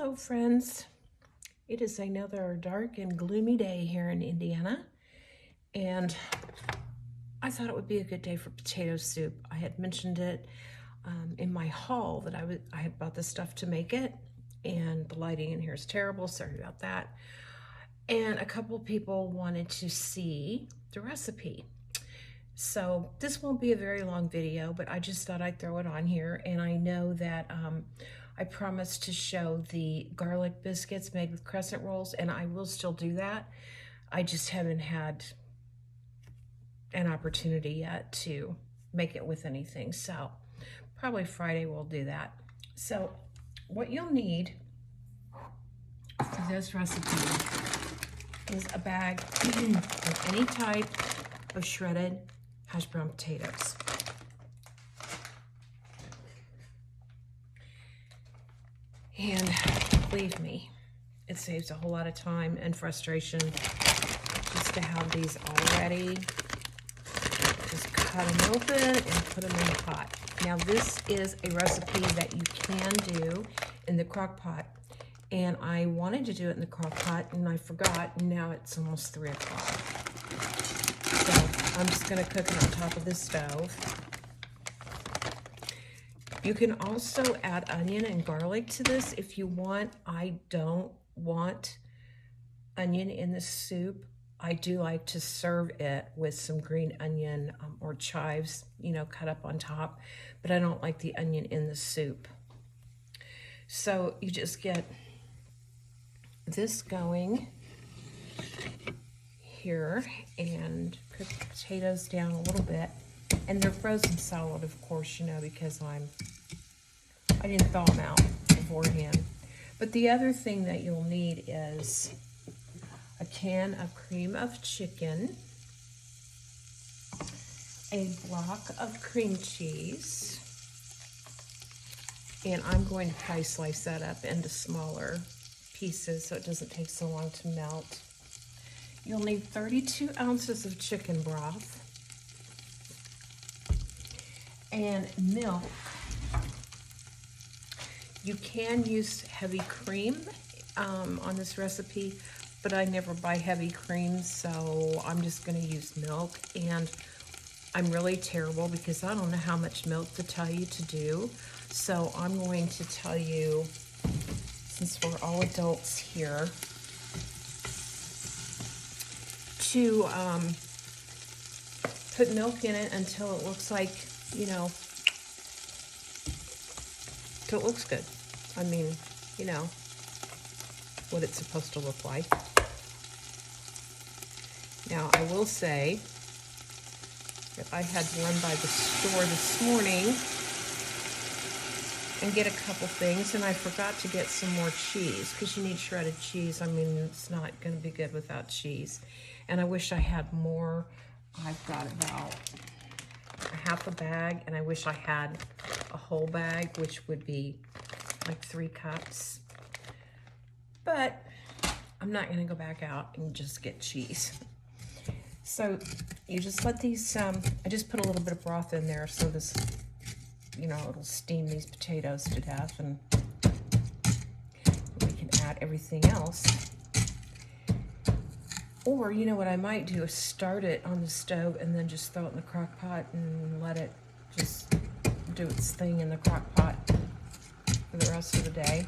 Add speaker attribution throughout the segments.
Speaker 1: Hello friends, it is another dark and gloomy day here in Indiana, and I thought it would be a good day for potato soup. I had mentioned it in my haul that I had bought the stuff to make it, and the lighting in here is terrible, sorry about that. And a couple people wanted to see the recipe. So this won't be a very long video, but I just thought I'd throw it on here. And I know that I promised to show the garlic biscuits made with crescent rolls, and I will still do that. I just haven't had an opportunity yet to make it with anything. So probably Friday we'll do that. So what you'll need for this recipe is a bag of any type of shredded hash brown potatoes. And believe me, it saves a whole lot of time and frustration just to have these all ready. Just cut them open and put them in the pot. Now this is a recipe that you can do in the crock pot. And I wanted to do it in the crock pot and I forgot, and now it's almost 3 o'clock. So I'm just gonna cook it on top of the stove. You can also add onion and garlic to this if you want. I don't want onion in the soup. I do like to serve it with some green onion or chives, you know, cut up on top, but I don't like the onion in the soup. So you just get this going here and cook the potatoes down a little bit. And they're frozen solid, of course, you know, because I didn't thaw them out beforehand. But the other thing that you'll need is a can of cream of chicken, a block of cream cheese, and I'm going to probably slice that up into smaller pieces so it doesn't take so long to melt. You'll need 32 ounces of chicken broth and milk. You can use heavy cream on this recipe, but I never buy heavy cream, so I'm just going to use milk. And I'm really terrible because I don't know how much milk to tell you to do, so I'm going to tell you, since we're all adults here, to put milk in it until it looks like, you know, till it looks good. I mean, you know, what it's supposed to look like. Now, I will say that I had to run by the store this morning and get a couple things, and I forgot to get some more cheese, because you need shredded cheese. I mean, it's not going to be good without cheese. And I wish I had more. I've got about a half a bag, and I wish I had a whole bag, which would be like 3 cups. But I'm not going to go back out and just get cheese. So you just let these, I just put a little bit of broth in there so this, you know, it'll steam these potatoes to death, and we can add everything else. Or, you know what I might do is start it on the stove and then just throw it in the crock pot and let it just do its thing in the crock pot for the rest of the day.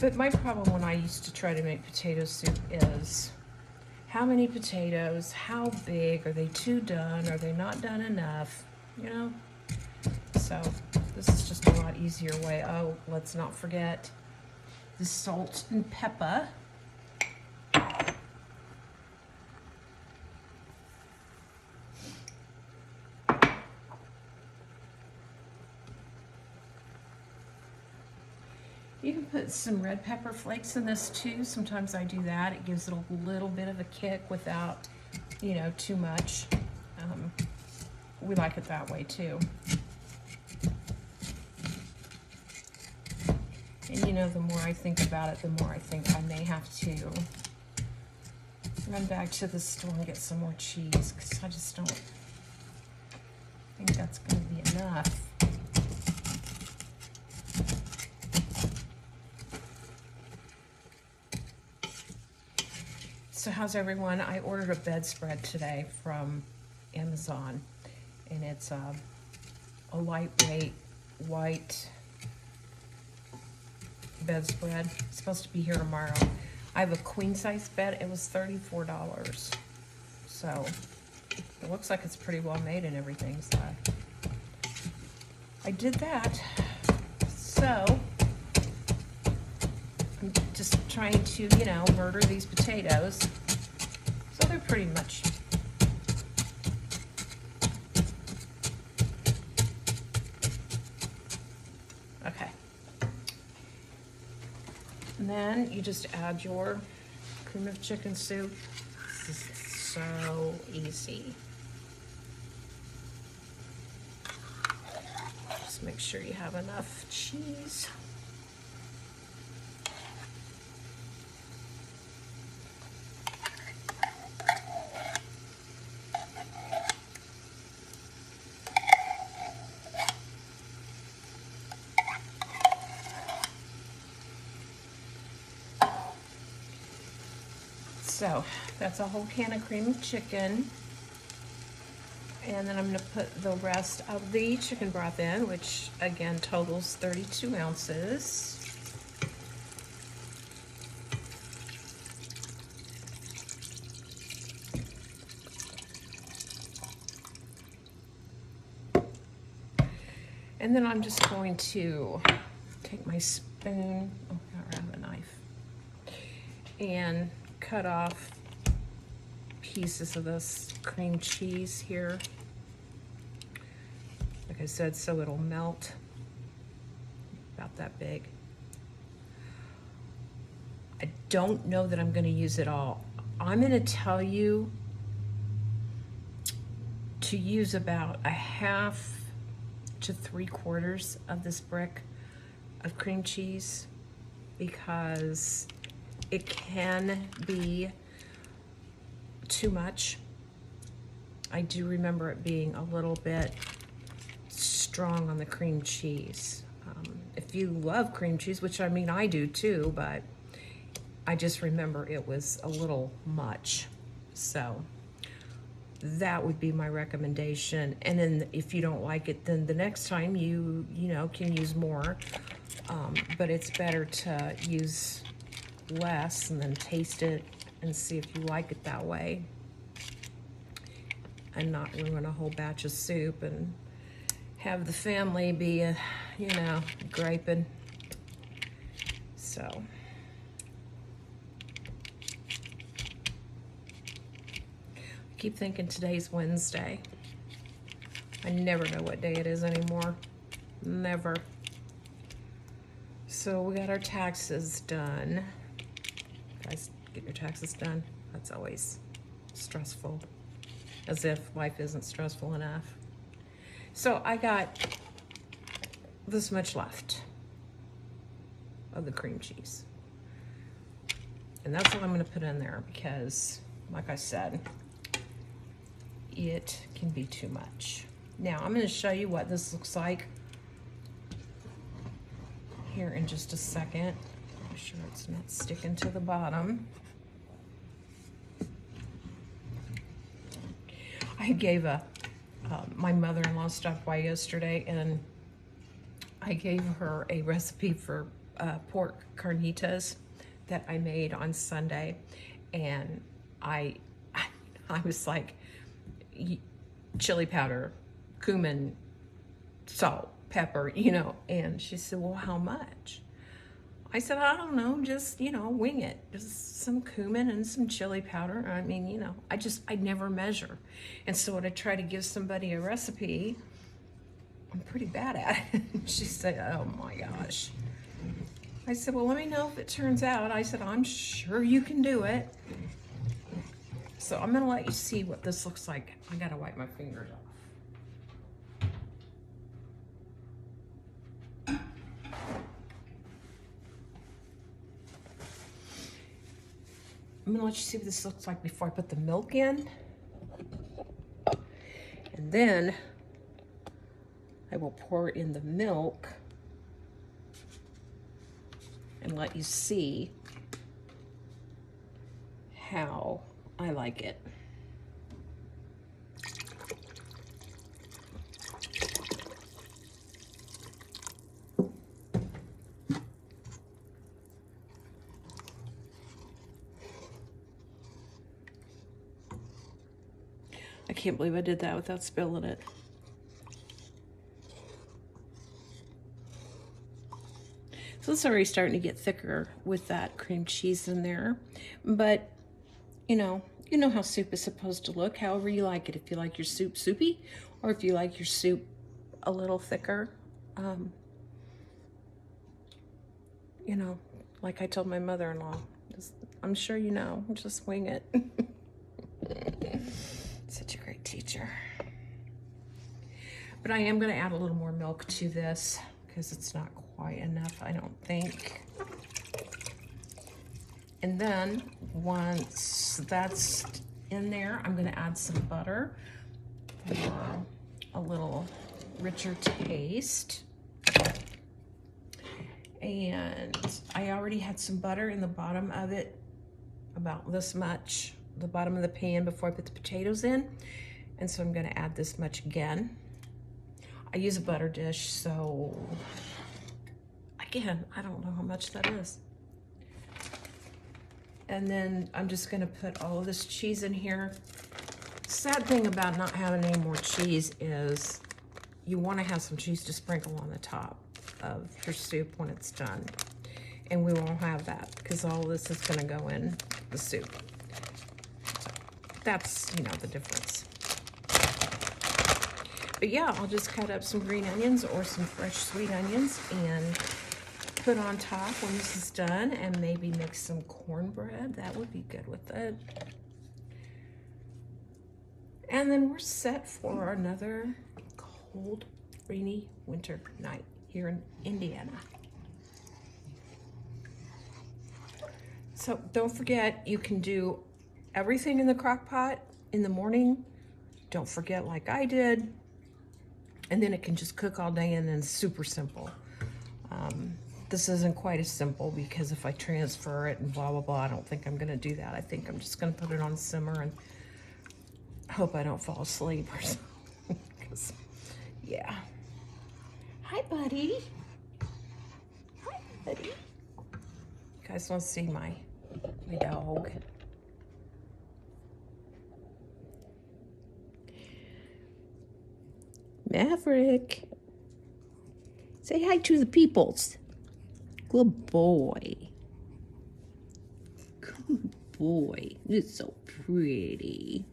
Speaker 1: But my problem when I used to try to make potato soup is how many potatoes, how big, are they too done, are they not done enough, you know? So this is just a lot easier way. Oh, let's not forget the salt and pepper. You can put some red pepper flakes in this too. Sometimes I do that. It gives it a little bit of a kick without, you know, too much. We like it that way too. And you know, the more I think about it, the more I think I may have to run back to the store and get some more cheese, because I just don't think that's going to be enough. So how's everyone? I ordered a bedspread today from Amazon, and it's a lightweight white bedspread. It's supposed to be here tomorrow. I have a queen size bed. It was $34. So it looks like it's pretty well made and everything. So I did that. So I'm just trying to, you know, murder these potatoes. So they're pretty much okay. And then you just add your cream of chicken soup. This is so easy. Just make sure you have enough cheese. So that's a whole can of cream of chicken. And then I'm going to put the rest of the chicken broth in, which again totals 32 ounces. And then I'm just going to take my spoon, oh, I don't have a knife, and cut off pieces of this cream cheese here. Like I said, so it'll melt. About that big. I don't know that I'm going to use it all. I'm going to tell you to use about a half to 3/4 of this brick of cream cheese, because it can be too much. I do remember it being a little bit strong on the cream cheese. If you love cream cheese, which I mean I do too, but I just remember it was a little much. So that would be my recommendation. And then if you don't like it, then the next time you know, can use more. But it's better to use less and then taste it and see if you like it that way, and not ruin a whole batch of soup and have the family be, you know, griping. So I keep thinking today's Wednesday. I never know what day it is anymore. Never. So we got our taxes done. Guys, get your taxes done. That's always stressful, as if life isn't stressful enough. So I got this much left of the cream cheese, and that's what I'm going to put in there, because like I said, it can be too much. Now I'm going to show you what this looks like here in just a second. Make sure it's not sticking to the bottom. I gave my mother-in-law stopped by yesterday, and I gave her a recipe for pork carnitas that I made on Sunday, and I was like, chili powder, cumin, salt, pepper, you know, and she said, well, how much? I said, I don't know, just, you know, wing it. Just some cumin and some chili powder. I mean, you know, I never measure. And so when I try to give somebody a recipe, I'm pretty bad at it. She said, oh my gosh. I said, well, let me know if it turns out. I said, I'm sure you can do it. So I'm gonna let you see what this looks like. I gotta wipe my fingers off. I'm gonna let you see what this looks like before I put the milk in. And then I will pour in the milk and let you see how I like it. I can't believe I did that without spilling it. So it's already starting to get thicker with that cream cheese in there. But, you know how soup is supposed to look, however you like it. If you like your soup soupy, or if you like your soup a little thicker. You know, like I told my mother-in-law, I'm sure you know, just wing it. Such a great teacher. But I am going to add a little more milk to this because it's not quite enough, I don't think. And then once that's in there, I'm going to add some butter for a little richer taste. And I already had some butter in the bottom of it, about this much, the bottom of the pan before I put the potatoes in. And so I'm going to add this much again. I use a butter dish, so again, I don't know how much that is. And then I'm just going to put all of this cheese in here. Sad thing about not having any more cheese is you want to have some cheese to sprinkle on the top of your soup when it's done. And we won't have that because all of this is going to go in the soup. So that's, the difference. But yeah, I'll just cut up some green onions or some fresh sweet onions and put on top when this is done, and maybe mix some cornbread. That would be good with it. And then we're set for another cold, rainy winter night here in Indiana. So don't forget, you can do everything in the crock pot in the morning. Don't forget, like I did. And then it can just cook all day, and then it's super simple. This isn't quite as simple because if I transfer it and blah, blah, blah, I don't think I'm gonna do that. I think I'm just gonna put it on simmer and hope I don't fall asleep or something. Because, yeah. Hi, buddy. Hi, buddy. You guys want to see my dog? Maverick. Say hi to the peoples. Good boy. Good boy. It's so pretty.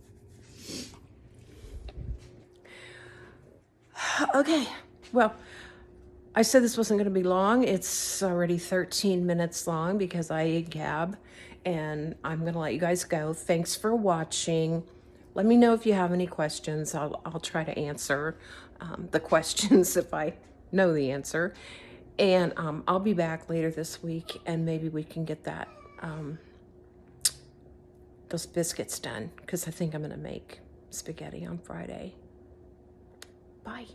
Speaker 1: Okay, well, I said this wasn't going to be long. It's already 13 minutes long because I ate gab, and I'm going to let you guys go. Thanks for watching. Let me know if you have any questions. I'll try to answer the questions if I know the answer. And I'll be back later this week, and maybe we can get that those biscuits done, because I think I'm going to make spaghetti on Friday. Bye.